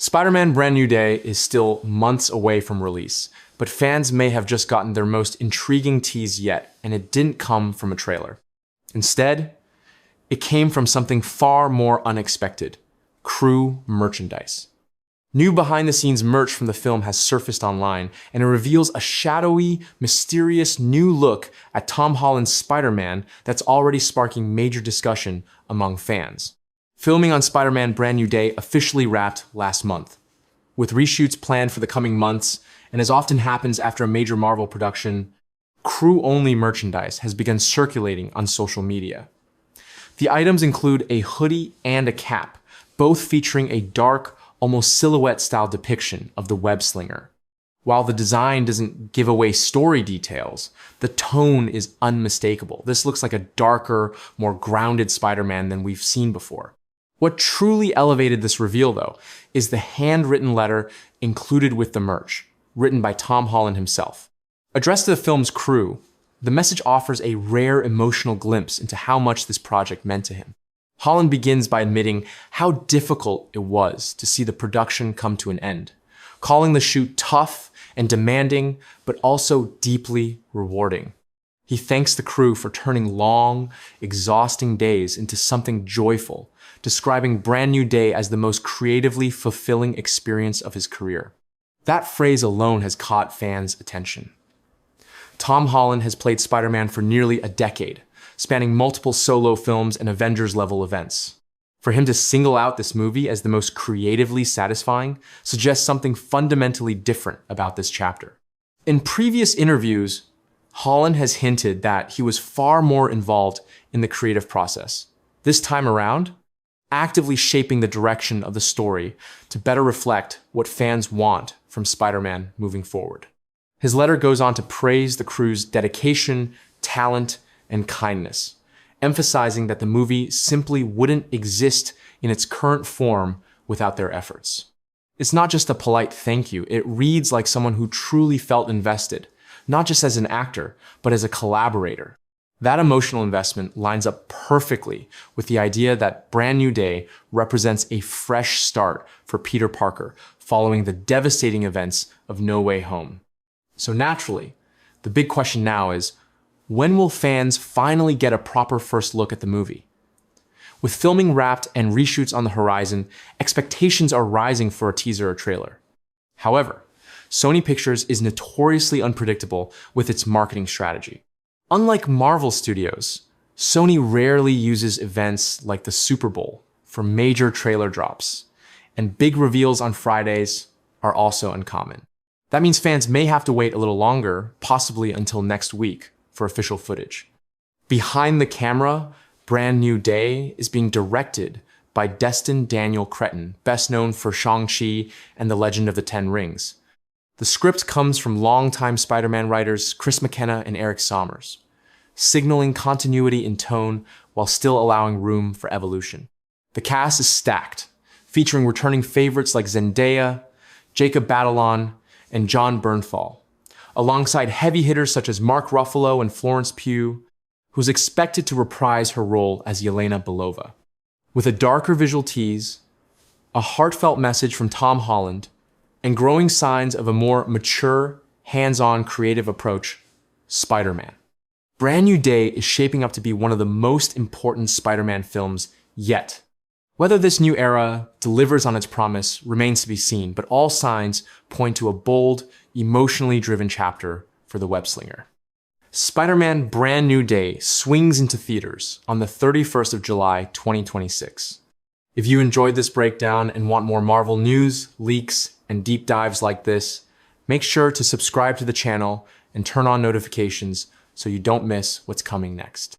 Spider-Man Brand New Day is still months away from release, but fans may have just gotten their most intriguing tease yet, and it didn't come from a trailer. Instead, it came from something far more unexpected: crew merchandise. New behind-the-scenes merch from the film has surfaced online, and it reveals a shadowy, mysterious new look at Tom Holland's Spider-Man that's already sparking major discussion among fans. Filming on Spider-Man Brand New Day officially wrapped last month. With reshoots planned for the coming months, and as often happens after a major Marvel production, crew-only merchandise has begun circulating on social media. The items include a hoodie and a cap, both featuring a dark, almost silhouette-style depiction of the web-slinger. While the design doesn't give away story details, the tone is unmistakable. This looks like a darker, more grounded Spider-Man than we've seen before. What truly elevated this reveal, though, is the handwritten letter included with the merch, written by Tom Holland himself. Addressed to the film's crew, the message offers a rare emotional glimpse into how much this project meant to him. Holland begins by admitting how difficult it was to see the production come to an end, calling the shoot tough and demanding, but also deeply rewarding. He thanks the crew for turning long, exhausting days into something joyful, describing Brand New Day as the most creatively fulfilling experience of his career. That phrase alone has caught fans' attention. Tom Holland has played Spider-Man for nearly a decade, spanning multiple solo films and Avengers-level events. For him to single out this movie as the most creatively satisfying suggests something fundamentally different about this chapter. In previous interviews, Holland has hinted that he was far more involved in the creative process. This time around, actively shaping the direction of the story to better reflect what fans want from Spider-Man moving forward. His letter goes on to praise the crew's dedication, talent, and kindness, emphasizing that the movie simply wouldn't exist in its current form without their efforts. It's not just a polite thank you, it reads like someone who truly felt invested, not just as an actor, but as a collaborator. That emotional investment lines up perfectly with the idea that Brand New Day represents a fresh start for Peter Parker following the devastating events of No Way Home. So naturally, the big question now is, when will fans finally get a proper first look at the movie? With filming wrapped and reshoots on the horizon, expectations are rising for a teaser or trailer. However, Sony Pictures is notoriously unpredictable with its marketing strategy. Unlike Marvel Studios, Sony rarely uses events like the Super Bowl for major trailer drops, and big reveals on Fridays are also uncommon. That means fans may have to wait a little longer, possibly until next week, for official footage. Behind the camera, Brand New Day is being directed by Destin Daniel Cretton, best known for Shang-Chi and The Legend of the Ten Rings. The script comes from longtime Spider-Man writers Chris McKenna and Eric Sommers, signaling continuity in tone while still allowing room for evolution. The cast is stacked, featuring returning favorites like Zendaya, Jacob Batalon, and Jon Bernthal, alongside heavy hitters such as Mark Ruffalo and Florence Pugh, who's expected to reprise her role as Yelena Belova. With a darker visual tease, a heartfelt message from Tom Holland, and growing signs of a more mature, hands-on creative approach, Spider-Man. Brand New Day is shaping up to be one of the most important Spider-Man films yet. Whether this new era delivers on its promise remains to be seen, but all signs point to a bold, emotionally driven chapter for the web-slinger. Spider-Man Brand New Day swings into theaters on the 31st of July, 2026. If you enjoyed this breakdown and want more Marvel news, leaks, and deep dives like this, make sure to subscribe to the channel and turn on notifications so you don't miss what's coming next.